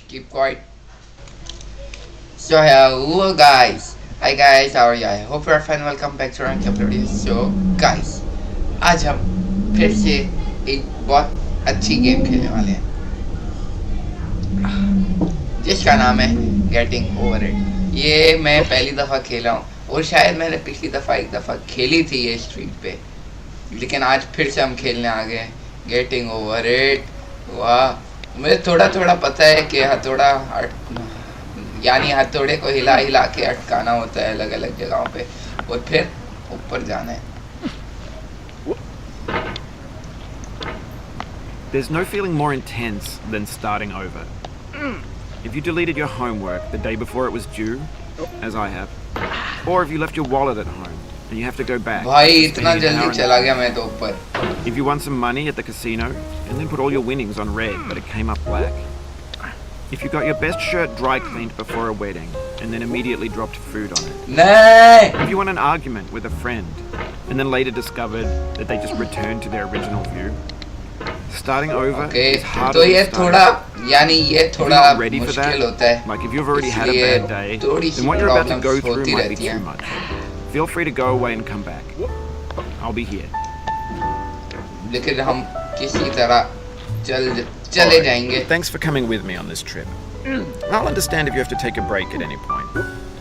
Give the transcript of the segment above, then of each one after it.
Keep quiet. So hello guys. Hi guys, how are you? I hope you're fine. Welcome back to our video. So guys, आज हम फिर से एक बहुत अच्छी गेम खेलने वाले हैं जिसका नाम है गेटिंग ओवर इट। ये मैं पहली दफ़ा खेला हूँ और शायद मैंने पिछली दफ़ा एक दफ़ा खेली थी ये स्ट्रीट पे, लेकिन आज फिर से हम खेलने आ गए गेटिंग ओवर इट। वाह, मुझे थोड़ा थोड़ा पता है कि हथौड़ा यानी हथौड़े को हिला हिला के अटकाना होता है अलग अलग जगहों पे और फिर ऊपर जाना है। There's no feeling more intense than starting over. If you deleted your homework the day before it was due, as I have, or if you left your wallet at home and you have to go back. भाई इतना जल्दी चला गया मैं तो ऊपर। If you won some money at the casino and then put all your winnings on red but it came up black. If you got your best shirt dry cleaned before a wedding and then immediately dropped food on it. नहीं। If you won an argument with a friend and then later discovered that they just returned to their original view. Starting over is harder तो ये थोड़ा यानी ये थोड़ा ready for मुश्किल that? होता है। Like if you've already had a bad day, then what you're about to go through might be too much. Feel free to go away and come back. I'll be here. लेकिन हम किसी तरह चले जाएंगे। Thanks for coming with me on this trip. I'll understand if you have to take a break at any point.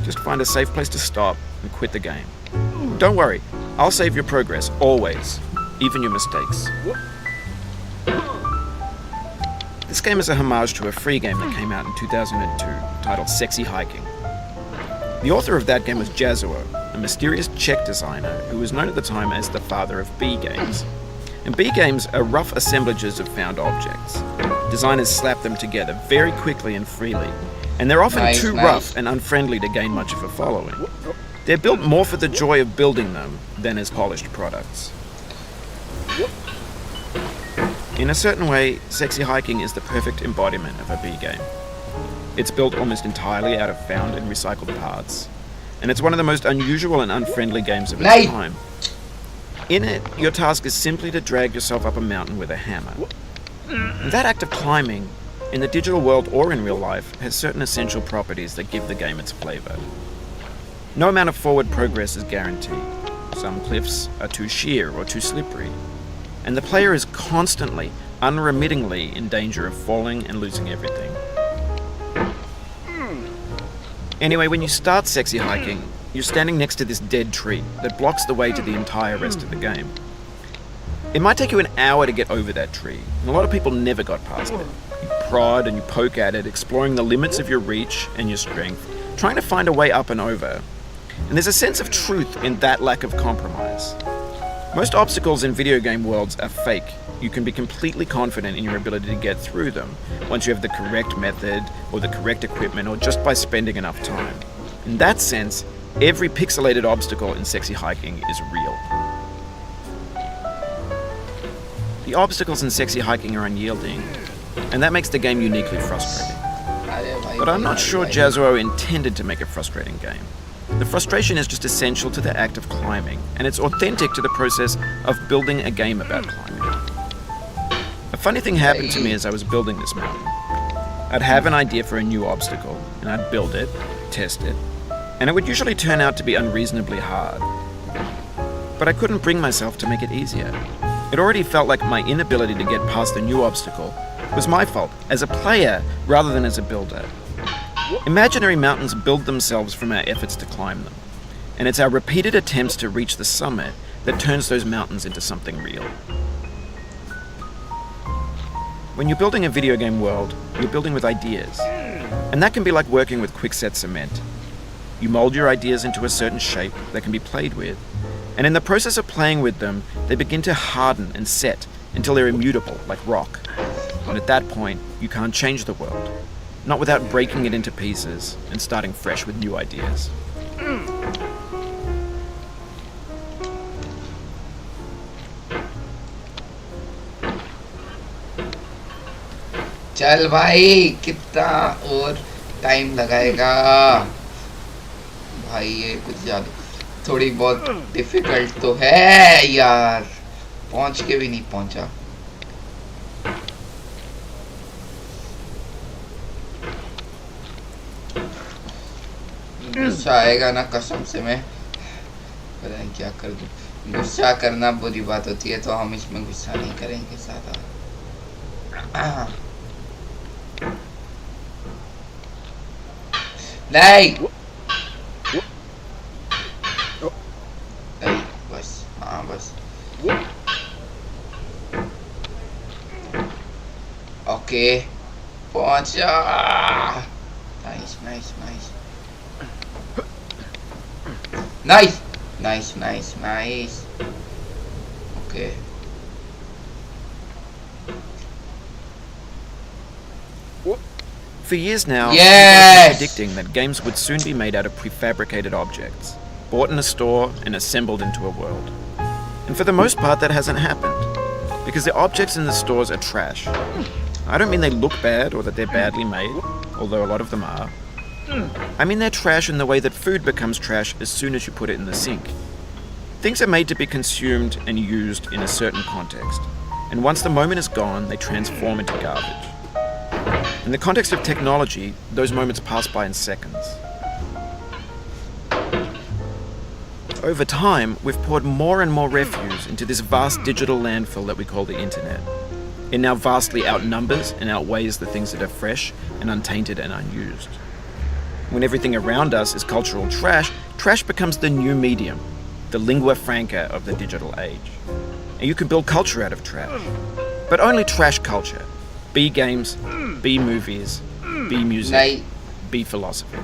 Just find a safe place to stop and quit the game. Don't worry, I'll save your progress always, even your mistakes. This game is a homage to a free game that came out in 2002 titled Sexy Hiking. The author of that game was Jazuo, a mysterious Czech designer who was known at the time as the father of B games. And B games are rough assemblages of found objects. Designers slap them together very quickly and freely, and they're often too rough and unfriendly to gain much of a following. They're built more for the joy of building them than as polished products. In a certain way, Sexy Hiking is the perfect embodiment of a B game. It's built almost entirely out of found and recycled parts, and it's one of the most unusual and unfriendly games of its time. In it, your task is simply to drag yourself up a mountain with a hammer. And that act of climbing, in the digital world or in real life, has certain essential properties that give the game its flavor. No amount of forward progress is guaranteed. Some cliffs are too sheer or too slippery, and the player is constantly, unremittingly in danger of falling and losing everything. Anyway, when you start Sexy Hiking, you're standing next to this dead tree that blocks the way to the entire rest of the game. It might take you an hour to get over that tree, and a lot of people never got past it. You prod and you poke at it, exploring the limits of your reach and your strength, trying to find a way up and over. And there's a sense of truth in that lack of compromise. Most obstacles in video game worlds are fake. You can be completely confident in your ability to get through them once you have the correct method or the correct equipment or just by spending enough time. In that sense, every pixelated obstacle in Sexy Hiking is real. The obstacles in Sexy Hiking are unyielding, and that makes the game uniquely frustrating. But I'm not sure Jazuo intended to make a frustrating game. The frustration is just essential to the act of climbing, and it's authentic to the process of building a game about climbing. A funny thing happened to me as I was building this mountain. I'd have an idea for a new obstacle, and I'd build it, test it, and it would usually turn out to be unreasonably hard. But I couldn't bring myself to make it easier. It already felt like my inability to get past the new obstacle was my fault as a player rather than as a builder. Imaginary mountains build themselves from our efforts to climb them, and it's our repeated attempts to reach the summit that turns those mountains into something real. When you're building a video game world, you're building with ideas, and that can be like working with quickset cement. You mold your ideas into a certain shape that can be played with, and in the process of playing with them, they begin to harden and set until they're immutable, like rock. And at that point, you can't change the world. Not without breaking it into pieces and starting fresh with new ideas. चल भाई, कितना और time लगाएगा भाई? ये कुछ ज्यादा थोड़ी बहुत डिफिकल्ट तो है यार, पहुंच के भी नहीं पहुंचा। गुस्सा आएगा ना कसम से मैं पता नहीं क्या कर दूं। गुस्सा करना बुरी बात होती है तो हम इसमें गुस्सा नहीं करेंगे ज्यादा। नहीं नहीं बस हाँ बस ओके पहुंचा। Nice nice nice nice nice nice nice okay For years now, Yes! people have been predicting that games would soon be made out of prefabricated objects, bought in a store and assembled into a world. And for the most part, that hasn't happened, because the objects in the stores are trash. I don't mean they look bad or that they're badly made, although a lot of them are. I mean they're trash in the way that food becomes trash as soon as you put it in the sink. Things are made to be consumed and used in a certain context, and once the moment is gone, they transform into garbage. In the context of technology, those moments pass by in seconds. Over time, we've poured more and more refuse into this vast digital landfill that we call the internet. It now vastly outnumbers and outweighs the things that are fresh and untainted and unused. When everything around us is cultural trash, trash becomes the new medium, the lingua franca of the digital age. And you can build culture out of trash. But only trash culture. Be games, be movies, be music, be philosophy.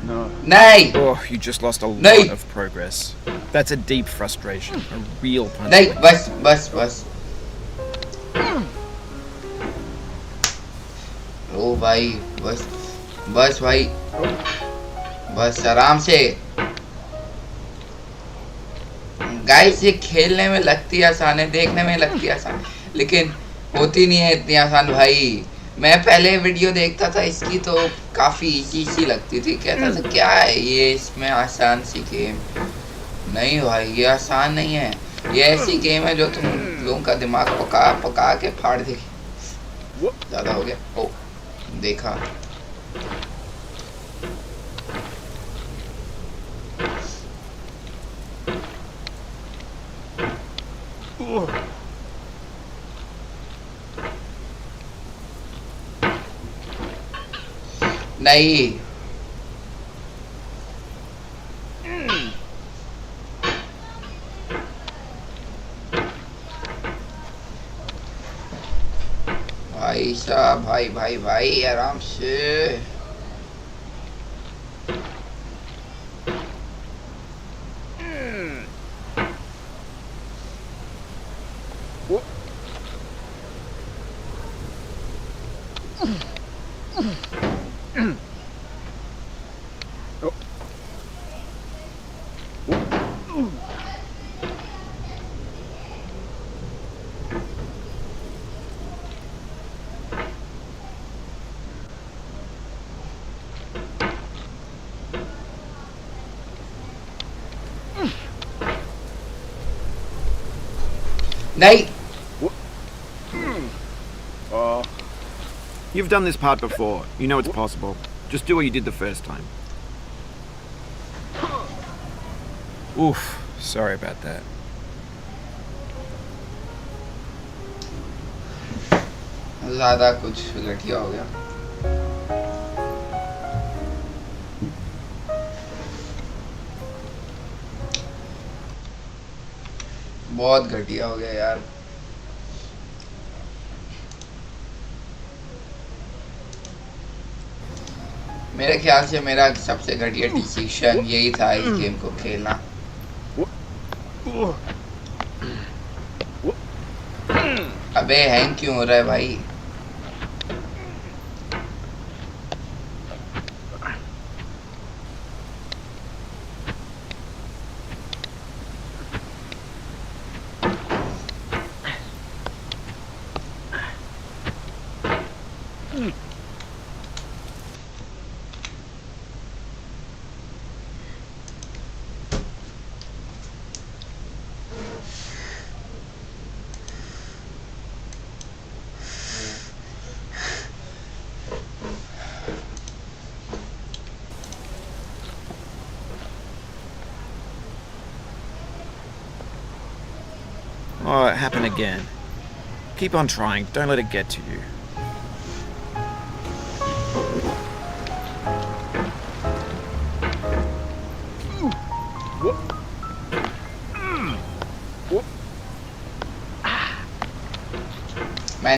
No. नहीं Oh, you just lost a lot of progress. That's a deep frustration, a real punch. नहीं बस बस बस ओ भाई बस बस भाई बस आराम से। गाइस ये खेलने में लगती है आसान है, देखने में लगती है आसान, लेकिन होती नहीं है इतनी आसान भाई। मैं पहले वीडियो देखता था इसकी तो काफ़ी इजी सी लगती थी, कहता था क्या है ये इसमें आसान सी गेम। नहीं भाई ये आसान नहीं है, ये ऐसी गेम है जो तुम लोगों का दिमाग पका पका के फाड़ देगी। ज़्यादा हो गया ओ देखा नहीं भाई साहब भाई भाई भाई आराम से। नहीं You've done this part before. You know it's possible. Just do what you did the first time. Oof. Sorry about that. ज़्यादा कुछ घटिया हो गया। बहुत घटिया हो गया यार। मेरे ख्याल से मेरा सबसे घटिया डिसीजन यही था इस गेम को खेलना। अबे हैंग क्यों हो रहा है भाई? Oh, it happened again. Keep on trying. Don't let it get to you. What?